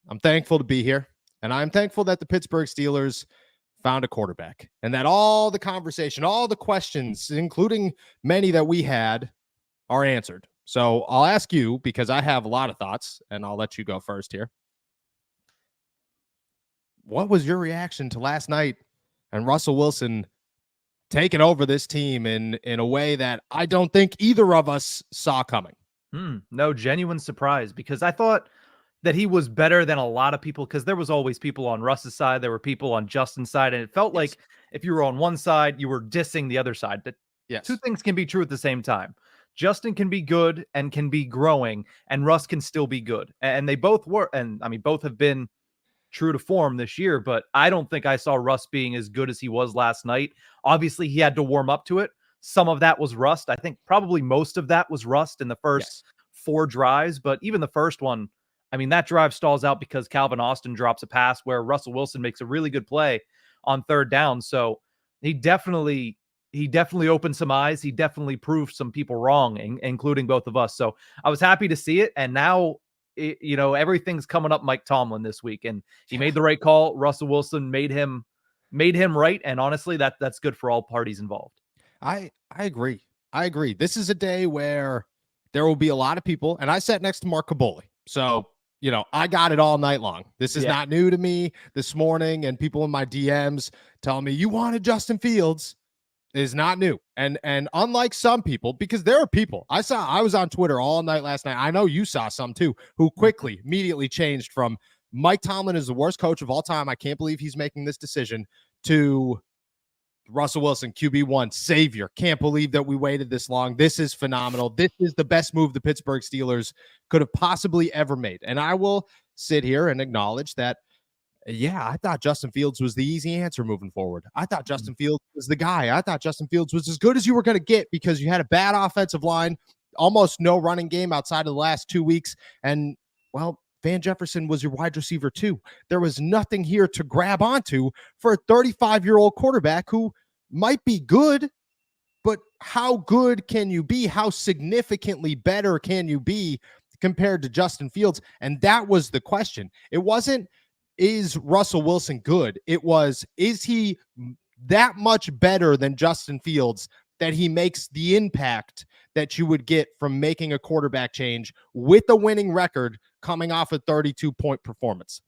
I'm thankful to be here, and I'm thankful that the Pittsburgh Steelers found a quarterback and that all the conversation, all the questions, including many that we had, are answered. So I'll ask you because I have a lot of thoughts, and I'll let you go first here. What was your reaction to last night and Russell Wilson taking over this team in a way that I don't think either of us saw coming? No, genuine surprise, because I thought that he was better than a lot of people, because there was always people on Russ's side, there were people on Justin's side, and it felt like if you were on one side, you were dissing the other side. That two things can be true at the same time. Justin can be good and can be growing, and Russ can still be good. And they both were, and I mean, both have been true to form this year, but I don't think I saw Russ being as good as he was last night. Obviously, he had to warm up to it. Some of that was rust. I think probably most of that was rust in the first 4 drives, but even the first one, I mean, that drive stalls out because Calvin Austin drops a pass where Russell Wilson makes a really good play on 3rd down. So he definitely opened some eyes. He definitely proved some people wrong, including both of us. So I was happy to see it. And now, everything's coming up Mike Tomlin this week, and he made the right call. Russell Wilson made him right. And honestly, that's good for all parties involved. I agree. This is a day where there will be a lot of people, and I sat next to Mark Caboli. So, I got it all night long. This is not new to me this morning, and people in my DMs telling me you wanted Justin Fields is not new. And unlike some people, because there are people I was on Twitter all night last night. I know you saw some too, who quickly, immediately changed from Mike Tomlin is the worst coach of all time, I can't believe he's making this decision, to Russell Wilson, QB1, savior. Can't believe that we waited this long. This is phenomenal. This is the best move the Pittsburgh Steelers could have possibly ever made. And I will sit here and acknowledge that, I thought Justin Fields was the easy answer moving forward. I thought Justin Fields was the guy. I thought Justin Fields was as good as you were going to get because you had a bad offensive line, almost no running game outside of the last 2 weeks. And, well, Van Jefferson was your wide receiver too. There was nothing here to grab onto for a 35-year-old quarterback who might be good, but how good can you be? How significantly better can you be compared to Justin Fields? And that was the question. It wasn't, is Russell Wilson good? It was, is he that much better than Justin Fields that he makes the impact that you would get from making a quarterback change with a winning record coming off a 32-point performance?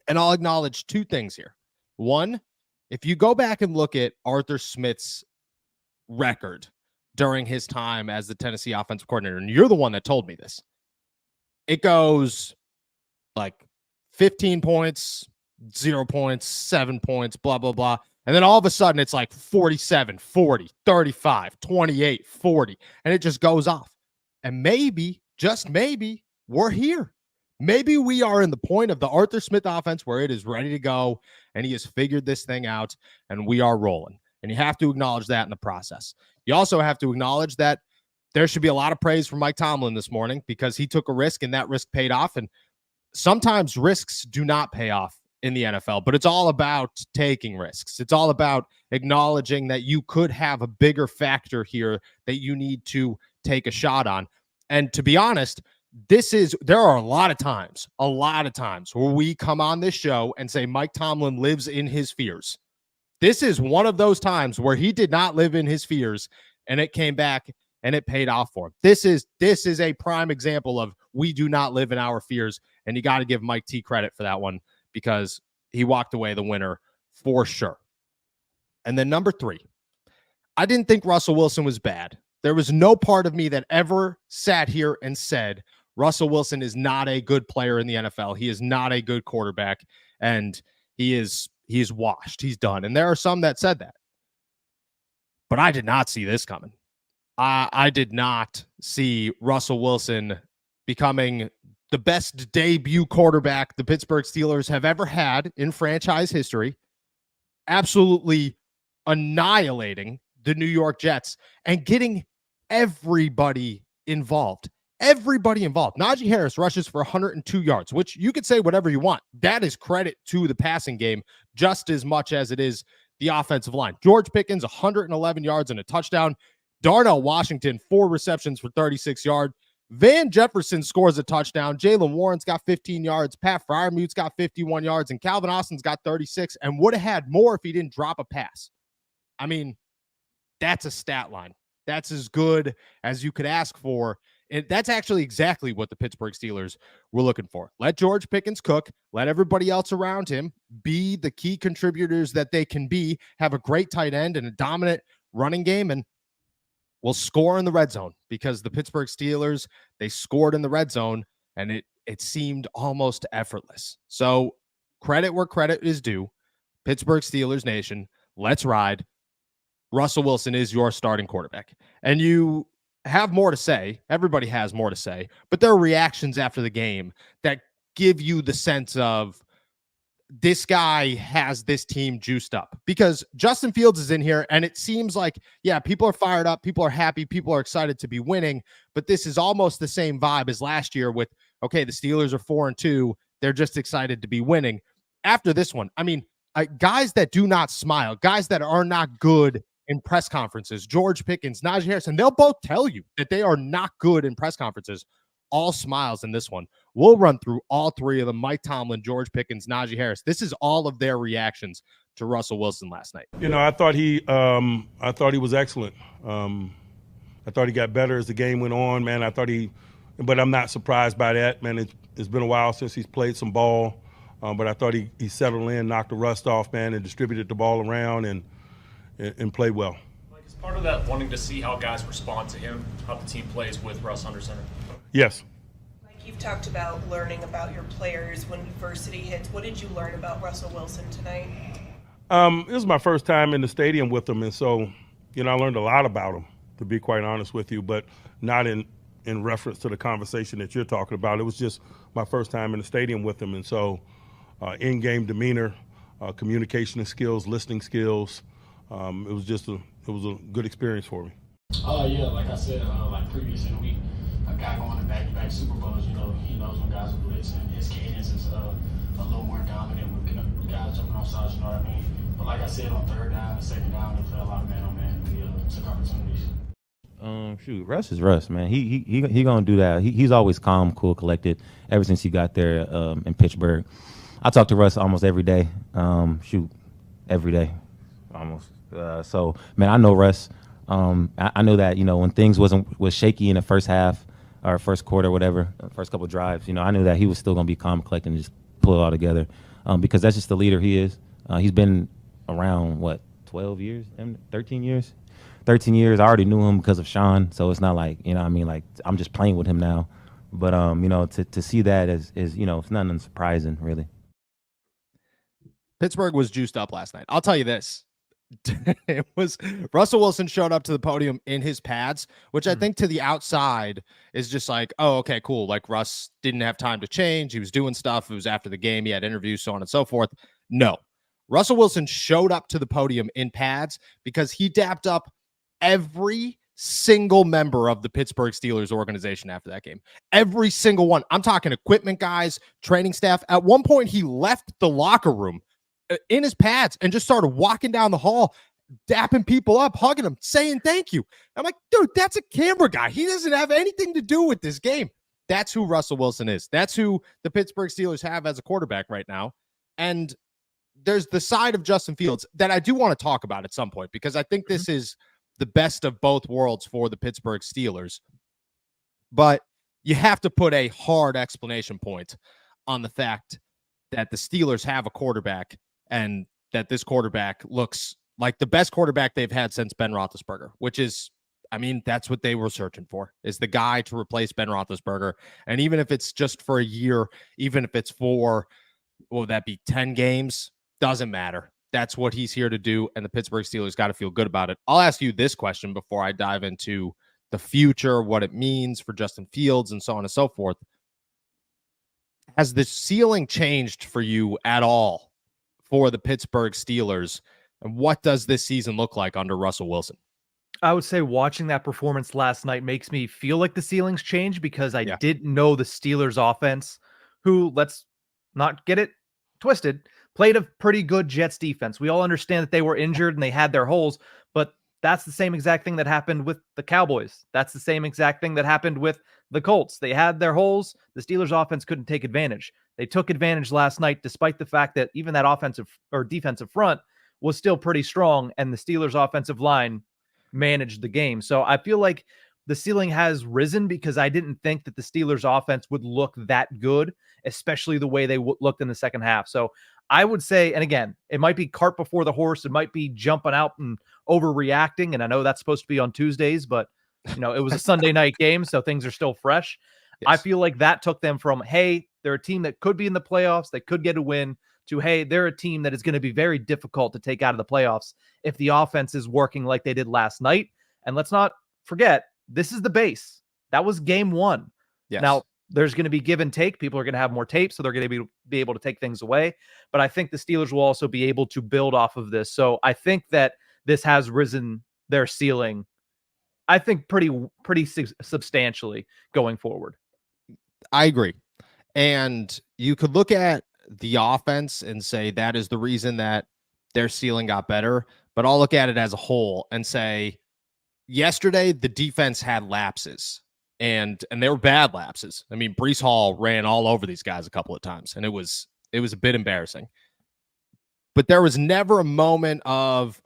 And I'll acknowledge 2 things here. One, if you go back and look at Arthur Smith's record during his time as the Tennessee offensive coordinator, and you're the one that told me this, it goes like 15 points, 0 points, 7 points, blah, blah, blah. And then all of a sudden it's like 47, 40, 35, 28, 40. And it just goes off. And maybe, just maybe, we're here. Maybe we are in the point of the Arthur Smith offense where it is ready to go and he has figured this thing out and we are rolling. And you have to acknowledge that in the process. You also have to acknowledge that there should be a lot of praise for Mike Tomlin this morning because he took a risk and that risk paid off. And sometimes risks do not pay off in the NFL, but it's all about taking risks. It's all about acknowledging that you could have a bigger factor here that you need to take a shot on. And to be honest, there are a lot of times where we come on this show and say Mike Tomlin lives in his fears. This is one of those times where he did not live in his fears and it came back and it paid off for him. This is a prime example of we do not live in our fears, and you got to give Mike T credit for that one because he walked away the winner for sure. And then number 3, I didn't think Russell Wilson was bad. There was no part of me that ever sat here and said Russell Wilson is not a good player in the NFL. He is not a good quarterback, and he is washed. He's done. And there are some that said that. But I did not see this coming. I did not see Russell Wilson becoming the best debut quarterback the Pittsburgh Steelers have ever had in franchise history, absolutely annihilating the New York Jets and getting everybody involved. Najee Harris rushes for 102 yards, which you could say whatever you want. That is credit to the passing game just as much as it is the offensive line. George Pickens, 111 yards and a touchdown. Darnell Washington, 4 receptions for 36 yards. Van Jefferson scores a touchdown. Jaylen Warren's got 15 yards. Pat Fryermuth's got 51 yards. And Calvin Austin's got 36 and would have had more if he didn't drop a pass. I mean, that's a stat line. That's as good as you could ask for. And that's actually exactly what the Pittsburgh Steelers were looking for. Let George Pickens cook. Let everybody else around him be the key contributors that they can be. Have a great tight end and a dominant running game, and we'll score in the red zone, because the Pittsburgh Steelers, they scored in the red zone, and it seemed almost effortless. So credit where credit is due. Pittsburgh Steelers Nation, let's ride. Russell Wilson is your starting quarterback. And you have more to say. Everybody has more to say, but there are reactions after the game that give you the sense of this guy has this team juiced up, because Justin Fields is in here and it seems like, yeah, people are fired up. People are happy. People are excited to be winning, but this is almost the same vibe as last year with, okay, the Steelers are 4-2. They're just excited to be winning. After this one, I mean, guys that do not smile, guys that are not good in press conferences, George Pickens, Najee Harris, they'll both tell you that they are not good in press conferences. All smiles in this one. We'll run through all three of them: Mike Tomlin, George Pickens, Najee Harris. This is all of their reactions to Russell Wilson last night. You know, I thought he was excellent. I thought he got better as the game went on, man. But I'm not surprised by that, man. It's been a while since he's played some ball, but I thought he settled in, knocked the rust off, man, and distributed the ball around and played well. Like, is part of that wanting to see how guys respond to him, how the team plays with Russ under center? Yes. Mike, you've talked about learning about your players when adversity hits. What did you learn about Russell Wilson tonight? This is my first time in the stadium with him, and so, you know, I learned a lot about him, to be quite honest with you, but not in reference to the conversation that you're talking about. It was just my first time in the stadium with him, and so in-game demeanor, communication skills, listening skills, it was a good experience for me. Yeah, like I said, like previous in the week, a guy going to back-to-back Super Bowls, you know, he knows when guys are blitzing. His cadence is a little more dominant with guys jumping off sides, you know what I mean? But like I said, on third down and second down, they played a lot of man-on-man. We took opportunities. Shoot, Russ is Russ, man. He gonna do that. He's always calm, cool, collected. Ever since he got there in Pittsburgh, I talk to Russ almost every day. Every day, almost. So, man, I know Russ. I know that, you know, when things was shaky in the first half or first quarter, whatever, first couple of drives, you know, I knew that he was still gonna be calm, collected, and just pull it all together, because that's just the leader he is. He's been around 12 years, 13 years. 13 years. I already knew him because of Sean, so it's not like, you know what I mean, like I'm just playing with him now. But you know, to see that is you know, it's nothing surprising, really. Pittsburgh was juiced up last night. I'll tell you this. It was Russell Wilson showed up to the podium in his pads, which I think to the outside is just like, oh, okay, cool. Like Russ didn't have time to change. He was doing stuff. It was after the game. He had interviews, so on and so forth. No, Russell Wilson showed up to the podium in pads because he dapped up every single member of the Pittsburgh Steelers organization after that game. Every single one. I'm talking equipment guys, training staff. At one point, he left the locker room in his pads and just started walking down the hall, dapping people up, hugging them, saying thank you. I'm like, dude, that's a camera guy. He doesn't have anything to do with this game. That's who Russell Wilson is. That's who the Pittsburgh Steelers have as a quarterback right now. And there's the side of Justin Fields that I do want to talk about at some point, because I think this is the best of both worlds for the Pittsburgh Steelers. But you have to put a hard explanation point on the fact that the Steelers have a quarterback and that this quarterback looks like the best quarterback they've had since Ben Roethlisberger, which is, I mean, that's what they were searching for, is the guy to replace Ben Roethlisberger. And even if it's just for a year, even if it's for, what would that be, 10 games, doesn't matter. That's what he's here to do, and the Pittsburgh Steelers got to feel good about it. I'll ask you this question before I dive into the future, what it means for Justin Fields, and so on and so forth. Has the ceiling changed for you at all for the Pittsburgh Steelers, and what does this season look like under Russell Wilson? I would say watching that performance last night makes me feel like the ceiling's changed, because I didn't know the Steelers offense, who, let's not get it twisted, played a pretty good Jets defense. We all understand that they were injured and they had their holes, but That's the same exact thing that happened with the Cowboys. That's the same exact thing that happened with the Colts. They had their holes. The Steelers offense couldn't take advantage. They took advantage last night, despite the fact that even that offensive or defensive front was still pretty strong, and the Steelers offensive line managed the game. So I feel like the ceiling has risen because I didn't think that the Steelers offense would look that good, especially the way they looked in the second half. So I would say, and again, it might be cart before the horse. It might be jumping out and overreacting. And I know that's supposed to be on Tuesdays, but it was a Sunday night game, so things are still fresh. Yes. I feel like that took them from, hey, they're a team that could be in the playoffs, that could get a win, to, hey, they're a team that is going to be very difficult to take out of the playoffs if the offense is working like they did last night. And let's not forget, this is the base. That was game one. Yes. Now, there's going to be give and take. People are going to have more tape, so they're going to be able to take things away. But I think the Steelers will also be able to build off of this. So I think that this has risen their ceiling, I think, pretty substantially going forward. I agree. And you could look at the offense and say that is the reason that their ceiling got better. But I'll look at it as a whole and say, yesterday, the defense had lapses. And they were bad lapses. I mean, Breece Hall ran all over these guys a couple of times, and it was a bit embarrassing. But there was never a moment of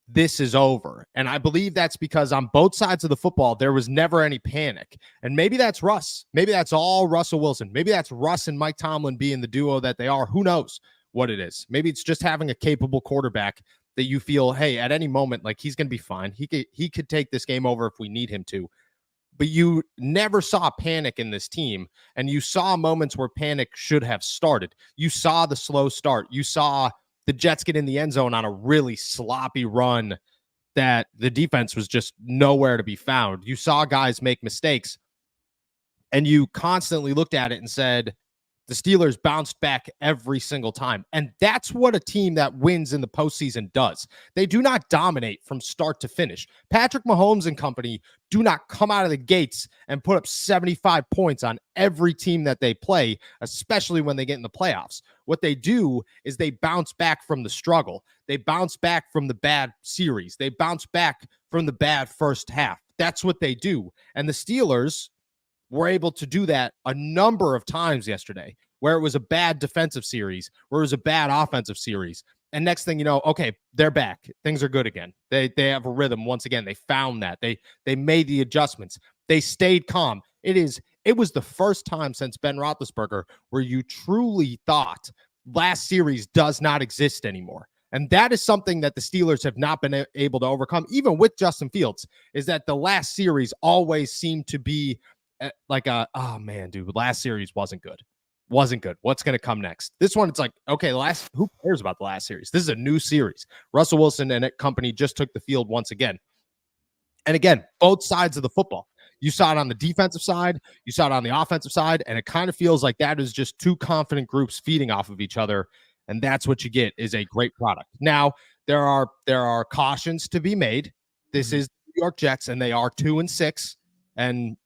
this is over. And I believe that's because on both sides of the football, there was never any panic. And maybe that's Russ. Maybe that's all Russell Wilson. Maybe that's Russ and Mike Tomlin being the duo that they are. Who knows what it is? Maybe it's just having a capable quarterback that you feel, hey, at any moment, like, he's going to be fine. He could take this game over if we need him to. But you never saw panic in this team, and you saw moments where panic should have started. You saw the slow start. You saw the Jets get in the end zone on a really sloppy run that the defense was just nowhere to be found. You saw guys make mistakes, and you constantly looked at it and said, the Steelers bounced back every single time. And that's what a team that wins in the postseason does. They do not dominate from start to finish. Patrick Mahomes and company do not come out of the gates and put up 75 points on every team that they play, especially when they get in the playoffs. What they do is they bounce back from the struggle. They bounce back from the bad series. They bounce back from the bad first half. That's what they do. And the Steelers were able to do that a number of times yesterday, where it was a bad defensive series, where it was a bad offensive series. And next thing you know, okay, they're back. Things are good again. They have a rhythm once again. They found that. They made the adjustments. They stayed calm. It was the first time since Ben Roethlisberger where you truly thought last series does not exist anymore. And that is something that the Steelers have not been able to overcome, even with Justin Fields, is that the last series always seemed to be like oh man, dude, last series wasn't good. What's going to come next? This one, it's like, okay, who cares about the last series? This is a new series. Russell Wilson and company just took the field once again. And again, both sides of the football. You saw it on the defensive side, you saw it on the offensive side, and it kind of feels like that is just two confident groups feeding off of each other, and that's what you get is a great product. Now, there are cautions to be made. This is the New York Jets, and they are 2-6, and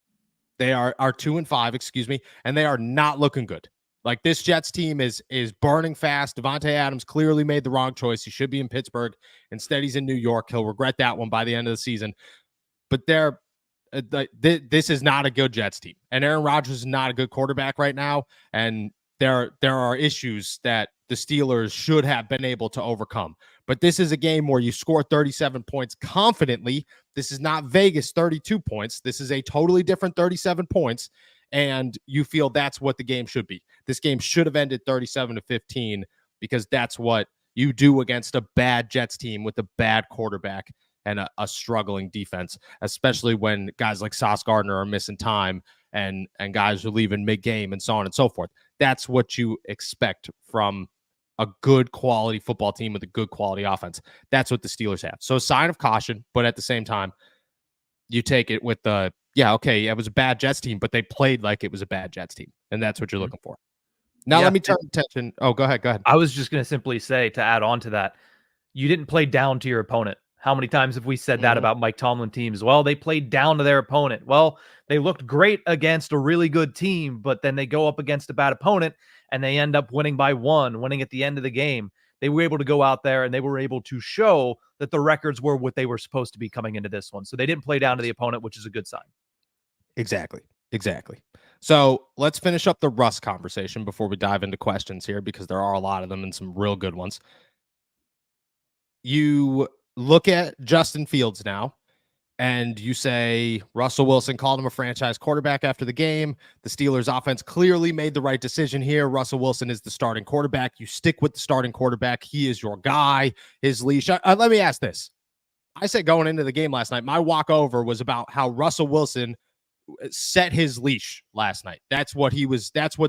they are 2-5, excuse me, and they are not looking good. Like, this Jets team is burning fast. Devontae Adams clearly made the wrong choice. He should be in Pittsburgh. Instead, he's in New York. He'll regret that one by the end of the season. But this is not a good Jets team, and Aaron Rodgers is not a good quarterback right now. And there are issues that the Steelers should have been able to overcome. But this is a game where you score 37 points confidently. This is not Vegas 32 points. This is a totally different 37 points, and you feel that's what the game should be. This game should have ended 37-15 because that's what you do against a bad Jets team with a bad quarterback and a struggling defense, especially when guys like Sauce Gardner are missing time and guys are leaving mid-game and so on and so forth. That's what you expect from a good quality football team with a good quality offense. That's what the Steelers have. So a sign of caution, but at the same time, you take it with it was a bad Jets team, but they played like it was a bad Jets team, and that's what you're looking for. Now let me turn attention. Oh, go ahead. I was just going to simply say, to add on to that, you didn't play down to your opponent. How many times have we said that about Mike Tomlin teams? Well, they played down to their opponent. Well, they looked great against a really good team, but then they go up against a bad opponent and they end up winning by one, winning at the end of the game. they were able to go out there and they were able to show that the records were what they were supposed to be coming into this one. So they didn't play down to the opponent, which is a good sign. Exactly. So let's finish up the Russ conversation before we dive into questions here, because there are a lot of them and some real good ones. You look at Justin Fields now, and you say Russell Wilson called him a franchise quarterback after the game. The Steelers offense clearly made the right decision here. Russell Wilson is the starting quarterback. You stick with the starting quarterback. He is your guy, his leash. Let me ask this. I said going into the game last night, my walkover was about how Russell Wilson set his leash last night. That's what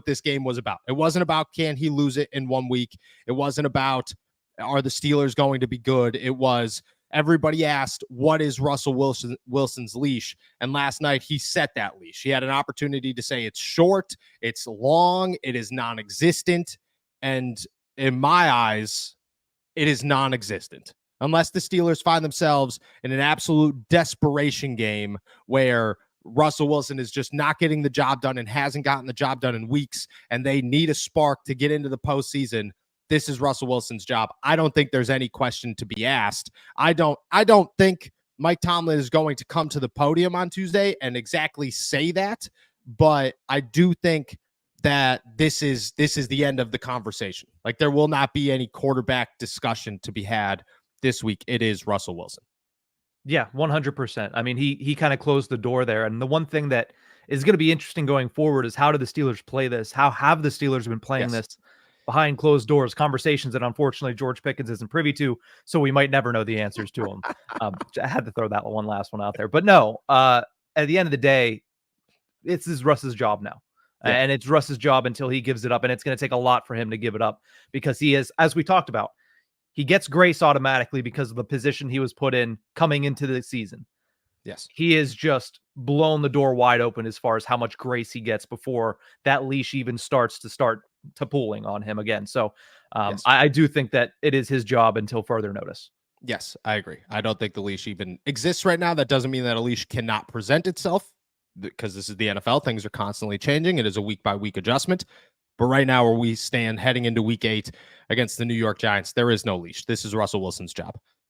this game was about. It wasn't about, can he lose it in 1 week? It wasn't about, are the Steelers going to be good? It was, everybody asked, what is Russell Wilson's leash? And last night he set that leash. He had an opportunity to say it's short, it's long, it is non-existent. And in my eyes, it is non-existent. Unless the Steelers find themselves in an absolute desperation game where Russell Wilson is just not getting the job done and hasn't gotten the job done in weeks, and they need a spark to get into the postseason, this is Russell Wilson's job. I don't think there's any question to be asked. I don't think Mike Tomlin is going to come to the podium on Tuesday and exactly say that, but I do think that this is the end of the conversation. Like, there will not be any quarterback discussion to be had this week. It is Russell Wilson. Yeah, 100%. I mean, he kind of closed the door there. And the one thing that is going to be interesting going forward is, how do the Steelers play this? How have the Steelers been playing this behind closed doors? Conversations that unfortunately George Pickens isn't privy to, so we might never know the answers to them. I had to throw that last one out there. But no, at the end of the day, this is Russ's job now. Yeah. And it's Russ's job until he gives it up. And it's going to take a lot for him to give it up, because he is, as we talked about, he gets grace automatically because of the position he was put in coming into the season. Yes. He is just blown the door wide open as far as how much grace he gets before that leash even starts to pulling on him again. So yes. I do think that it is his job until further notice. Yes, I agree. I don't think the leash even exists right now. That doesn't mean that a leash cannot present itself, because this is the NFL. Things are constantly changing. It is a week-by-week adjustment. But right now, where we stand heading into week 8 against the New York Giants, there is no leash. This is Russell Wilson's job.